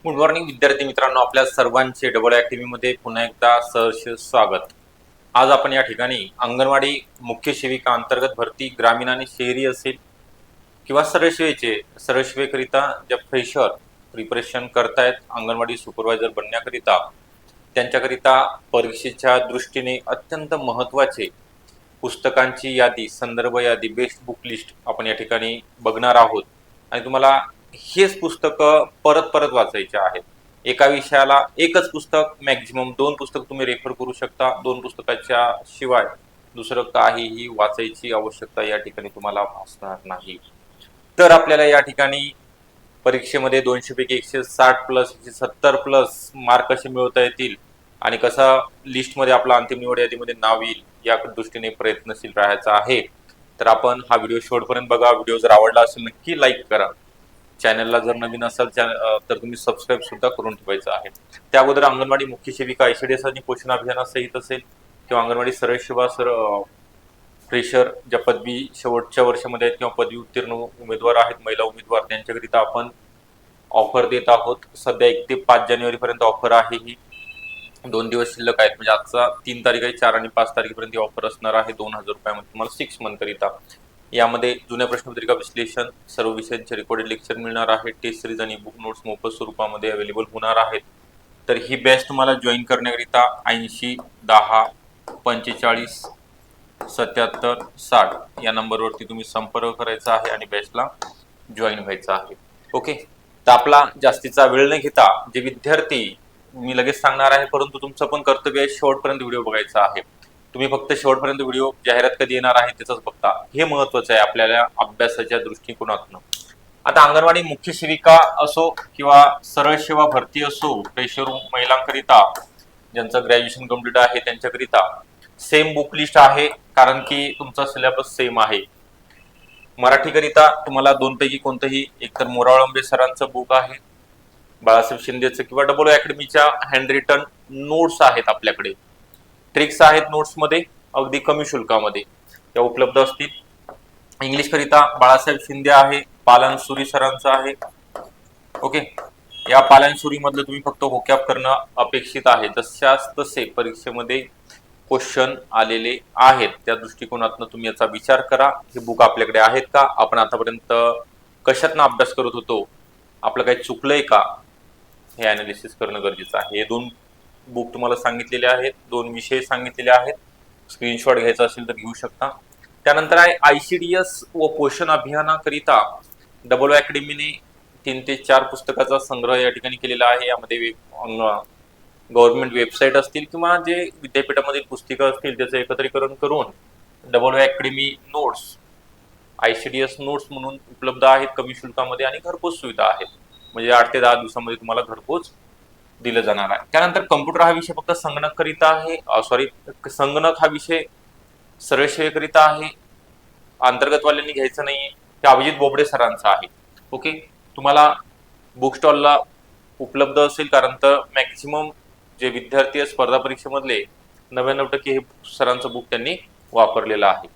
Good morning विद्यार्थी मित्रांनो, आपल्या सर्वांचे डबल अकॅडमी मध्ये पुन्हा एकदा सहर्ष स्वागत। आज आपण या ठिकाणी अंगणवाडी मुख्य सेविका अंतर्गत भरती ग्रामीण आणि शहरी असेल किंवा सरळ सेवेकरिता ज्या फ्रेशर प्रिपरेशन करतायत अंगणवाडी सुपरवायझर बनण्याकरिता त्यांच्याकरिता परीक्षेच्या दृष्टीने अत्यंत महत्त्वाचे पुस्तकांची यादी, संदर्भ यादी, बेस्ट बुक लिस्ट आपण या ठिकाणी बघणार आहोत आणि तुम्हाला हेच पुस्तकं परत परत वाचायचे आहेत। एका विषयाला एकच पुस्तक, मॅक्झिमम 2 पुस्तक तुम्ही रेफर करू शकता। 2 पुस्तकाच्या शिवाय दुसरं काहीही वाचायची आवश्यकता या ठिकाणी तुम्हाला भासणार नाही। तर आपल्याला या ठिकाणी परीक्षेमध्ये 200 पैकी 160 प्लस 170 प्लस मार्क कसे मिळवता येतील आणि कसा लिस्टमध्ये आपला अंतिम निवड यादीमध्ये नाव येईल या दृष्टीने प्रयत्नशील राहायचा आहे। तर आपण हा व्हिडिओ शेवटपर्यंत बघा। व्हिडिओ जर आवडला असेल नक्की लाईक करा। चॅनलला जर नवीन असाल तर तुम्ही सबस्क्राईब सुद्धा करून ठेवायचं आहे। त्या अगोदर अंगणवाडी मुख्य सेविका ICDS आणि पोषण अभियानासहित असेल किंवा अंगणवाडी सरळ सेवा फ्रेशर ज्या पदवी शेवटच्या वर्षामध्ये आहेत किंवा पदवी उत्तीर्ण उमेदवार आहेत, महिला उमेदवार, त्यांच्याकरिता आपण ऑफर देत आहोत। सध्या 1 ते 5 जानेवारी पर्यंत ऑफर आहे। ही 2 दिवस शिल्लक आहेत, म्हणजे आजचा 3 तारीख आहे, 4 आणि 5 तारखेपर्यंत ऑफर असणार आहे। 2000 रुपयामध्ये तुम्हाला 6 मंथ करिता यामध्ये जुन्या प्रश्नपत्रिका विश्लेषण, सर्व विषयांचे रेकॉर्डेड लेक्चर मिळणार आहे। टेस्ट सिरीज आणि बुक नोट्स मोफत स्वरूपामध्ये अवेलेबल होणार आहेत। तर ही बॅच तुम्हाला जॉईन करण्याकरिता 80 10 45 77 60 या नंबरवरती तुम्ही संपर्क करायचा आहे आणि बॅचला जॉईन व्हायचं आहे। ओके, तर आपला जास्तीचा वेळ न घेता जे विद्यार्थी, मी लगेच सांगणार आहे परंतु तुमचं पण कर्तव्य आहे शेवटपर्यंत व्हिडिओ बघायचा आहे। तुम्ही फक्त शेवटपर्यंत व्हिडिओ जाहिरात कधी येणार आहे त्याच बघता, हे महत्त्वाचं आहे आपल्याला अभ्यासाच्या दृष्टिकोनातून। आता अंगणवाडी मुख्य सेविका असो किंवा सरळ सेवा भरती असो, फ्रेशर महिलांकरिता ज्यांचं ग्रॅज्युएशन कंप्लीट आहे त्यांच्याकरिता सेम बुक लिस्ट आहे, कारण की तुमचा सिलेबस सेम आहे। मराठीकरिता तुम्हाला 2 पैकी कोणतंही, एकतर मोराळंबे सरांचं बुक आहे, बाळासाहेब शिंदेचं किंवा डबल अकॅडमीच्या हँड रिटन नोट्स आहेत आपल्याकडे, ट्रिक्स आहेत नोट्समध्ये अगदी कमी शुल्कामध्ये त्या उपलब्ध असतील। इंग्लिश करिता बाळासाहेब शिंदे आहे, पालनसुरी सरांचं आहे। ओके, या पालनसुरी मधलं तुम्ही फक्त होकॅप करणं अपेक्षित आहे, जशास तसे परीक्षेमध्ये क्वेश्चन आलेले आहेत। त्या दृष्टिकोनातून तुम्ही याचा विचार करा। हे बुक आपल्याकडे आहेत का, आपण आतापर्यंत कशातनं अभ्यास करत होतो, आपलं काही चुकलंय का, हे अनालिसिस करणं गरजेचं आहे। हे 2 बुक तुम्हाला सांगितलेले आहेत, 2 विषय सांगितलेले आहेत। स्क्रीनशॉट घ्यायचा असेल तर घेऊ शकता। त्यानंतर आहे ICDS व पोषण अभियानाकरिता डबल अकॅडमीने 3 ते 4 पुस्तकाचा संग्रह या ठिकाणी केलेला आहे। यामध्ये गव्हर्नमेंट वेबसाईट असतील किंवा जे विद्यापीठामधील पुस्तिका असतील त्याचं एकत्रीकरण करून double academy notes, ICDS notes म्हणून उपलब्ध आहेत कमी शुल्कामध्ये आणि घरपोच सुविधा आहेत, म्हणजे 8 ते 10 दिवसामध्ये तुम्हाला घरपोच दिलं जाणार आहे। त्यानंतर कम्प्युटर हा विषय फक्त संगणक करिता आहे, संगणक हा विषय सरळ सेवेकरिता आहे, अंतर्गतवाल्यांनी घ्यायचं नाहीये। ते अभिजित बोबडे सरांचा आहे। ओके, तुम्हाला बुक स्टॉलला उपलब्ध असेल, कारण तर मॅक्सिमम जे विद्यार्थी स्पर्धा परीक्षेमधले 99% हे सरांचं बुक त्यांनी वापरलेलं आहे।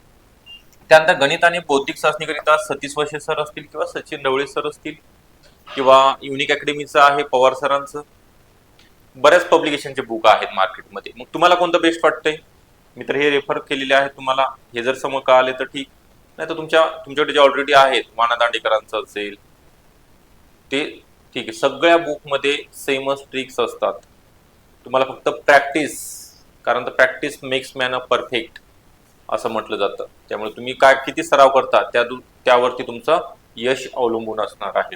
त्यानंतर गणित आणि बौद्धिक चाचणीकरिता सतीश वशे सर असतील किंवा सचिन ढवळे सर असतील किंवा युनिक अकॅडमीचं आहे पवार सरांचं, बऱ्याच पब्लिकेशनचे बुक आहेत मार्केटमध्ये। मग तुम्हाला कोणतं बेस्ट वाटतंय? मी तर हे रेफर केलेले आहेत तुम्हाला, हे जर समोर कळाले तर ठीक, नाही तर तुमच्याकडे जे ऑलरेडी आहेत, वाना दांडेकरांचं असेल ते ठीक आहे। सगळ्या बुकमध्ये सेमच ट्रिक्स असतात, तुम्हाला फक्त प्रॅक्टिस, कारण तर practice makes man a perfect असं म्हटलं जातं। त्यामुळे तुम्ही किती सराव करता त्यावरती तुमचं यश अवलंबून असणार आहे।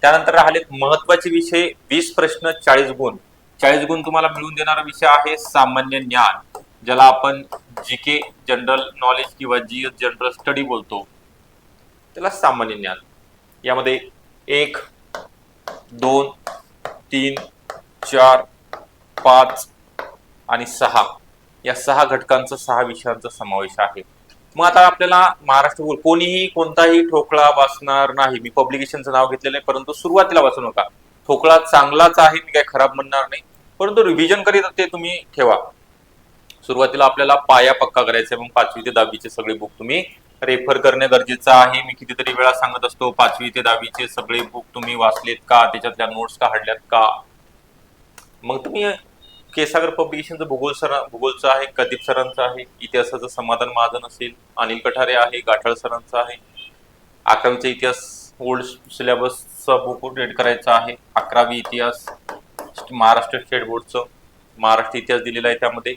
त्यानंतर राहिले महत्वाचे विषय, 20 प्रश्न 40 गुण। 40 गुण तुम्हाला मिळवून देणारा विषय आहे सामान्य ज्ञान, ज्याला आपण GK जनरल नॉलेज किंवा GS जनरल स्टडी बोलतो, त्याला सामान्य ज्ञान। यामध्ये 1 2 3 4 5 आणि 6 या 6 घटकांचा 6 विषयांचा समावेश आहे। मग आता आपल्याला महाराष्ट्र बोल कोणीही कोणताही ठोकळा वाचणार नाही। मी पब्लिकेशनचं नाव घेतलेलं आहे, परंतु सुरुवातीला वाचू नका। ठोकळा चांगलाच आहे, मी काही खराब म्हणणार नाही, परंतु रिव्हिजन करीत ते तुम्ही ठेवा। सुरुवातीला आपल्याला पाया पक्का करायचा आहे, मग 5वी ते 10वीचे सगळे बुक तुम्ही रेफर करणे गरजेचं आहे. मी कितीतरी वेळा सांगत असतो, 5वी ते 10वीचे सगळे बुक तुम्ही वाचलेत का, त्याच्यातल्या नोट्स काढल्यात का. मग तुम्ही केसागर पब्लिकेशनचं भूगोलचं आहे, कदीप सरांचं आहे, इतिहासाचं समाधान महाजन असेल, अनिल कठारे आहे, गाठळ सरांचं आहे. 11वीचा इतिहास ओल्ड सिलेबसचा बुक रीड करायचा आहे. 11वी इतिहास महाराष्ट्र स्टेट बोर्डचं महाराष्ट्र इतिहास दिलेला आहे त्यामध्ये.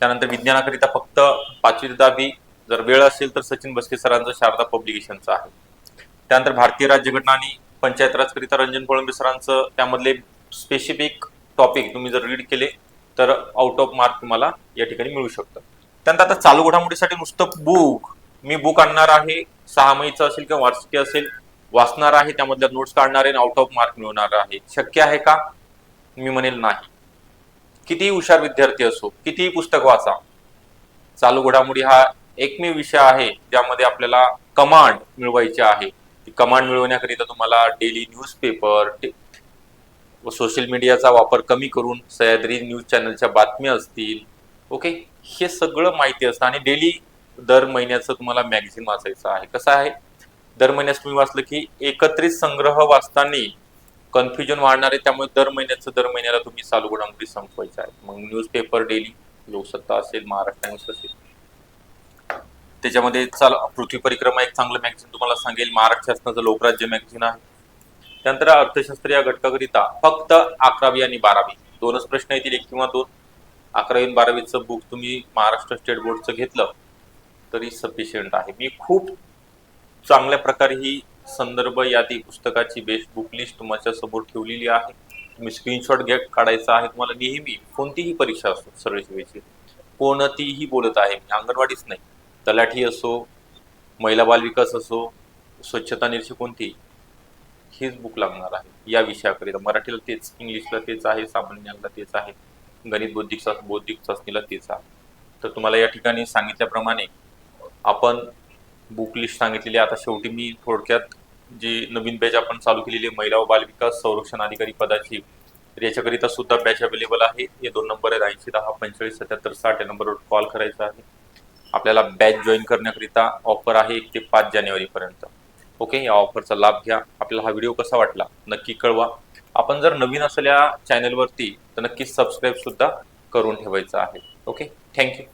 त्यानंतर विज्ञानाकरिता फक्त 5वी ते 10वी, जर वेळ असेल तर सचिन बस्के सरांचं शारदा पब्लिकेशनचं आहे. त्यानंतर भारतीय राज्यघटना आणि पंचायत राजकरिता रंजन कोळंबे सरांचं त्यामधले स्पेसिफिक टॉपिक तुम्ही जर रीड केले तर आउट ऑफ मार्क तुम्हाला या ठिकाणी मिळू शकतं. त्यानंतर आता चालू घडामोडीसाठी नुसतं मी बुक आणणार आहे, 6 महिन्याचं असेल किंवा वार्षिकी असेल, वाचणार आहे, त्यामधल्या नोट्स काढणार आहे, आउट ऑफ मार्क मिळवणार आहे, शक्य आहे का? मी म्हणेल नाही. कितीही हुशार विद्यार्थी असो, कितीही पुस्तक वाचा, चालू घडामोडी हा एकमेव विषय आहे ज्यामध्ये आपल्याला कमांड मिळवायची आहे. ती कमांड मिळवण्याकरिता तुम्हाला डेली न्यूजपेपर, सोशल मीडियाचा वापर कमी करून सह्याद्री न्यूज चॅनलच्या बातम्या असतील, ओके, हे सगळं माहिती असतं. आणि डेली दर महिन्याचं तुम्हाला मॅगझिन वाचायचं आहे. कसं आहे, दर महिन्यास तुम्ही वाचलं की एकत्रित संग्रह वाचताना कन्फ्युजन वाढणार आहे, त्यामुळे दर महिन्याला तुम्ही चालू घडामोडी संपवायचं आहे. मग न्यूजपेपर डेली, लोकसत्ता असेल, महाराष्ट्र टाइम्स असेल, त्याच्यामध्ये पृथ्वी परिक्रमा एक चांगलं मॅगझिन तुम्हाला सांगेल, महाराष्ट्र शासनाचं लोकराज्य मॅगझिन आहे. त्यानंतर अर्थशास्त्र या घटकाकरिता फक्त 11वी आणि 12वी दोनच प्रश्न येतील, 1 किंवा 2. 11वी आणि 12वीचं बुक तुम्ही महाराष्ट्र स्टेट बोर्डचं घेतलं तरी सफिशियंट आहे. मी खूप चांगल्या प्रकारे ही संदर्भ यादी पुस्तकाची बेस्ट बुक लिस्ट तुमच्या समोर ठेवलेली आहे. तुम्ही स्क्रीनशॉट काढायचा आहे. तुम्हाला नेहमी कोणतीही परीक्षा असो, सरळ सेवेची कोणतीही बोलत आहे, अंगणवाडीच नाही, तलाठी असो, महिला बाल विकास असो, स्वच्छता निरीक्षक, कोणती, हेच बुक लागणार आहे या विषयाकरिता. मराठीला तेच, इंग्लिशला तेच आहे, सामान्य ज्ञानला तेच आहे, गणित बौद्धिक चाचणीला तेच आहे. तर तुम्हाला या ठिकाणी सांगितल्याप्रमाणे आपण बुक लिस्ट सांगितलेली. आता शेवटी मी थोडक्यात जी नवीन बॅच आपण चालू केलेली आहे महिला व बाल विकास संरक्षण अधिकारी पदाची, तर याच्याकरिता सुद्धा बॅच अवेलेबल आहे. हे 2 नंबर आहेत, 80 10 45 77 60 या नंबरवर कॉल करायचा आहे. आपल्याला बॅच जॉईन करण्याकरिता ऑफर आहे 1 ते 5 जानेवारीपर्यंत. ओके, या ऑफरचा लाभ घ्या. आपल्याला हा व्हिडिओ कसा वाटला नक्की कळवा. आपण जर नवीन असलेल्या चॅनलवरती तर नक्कीच सबस्क्राईब सुद्धा करून ठेवायचं आहे. Okay, thank you.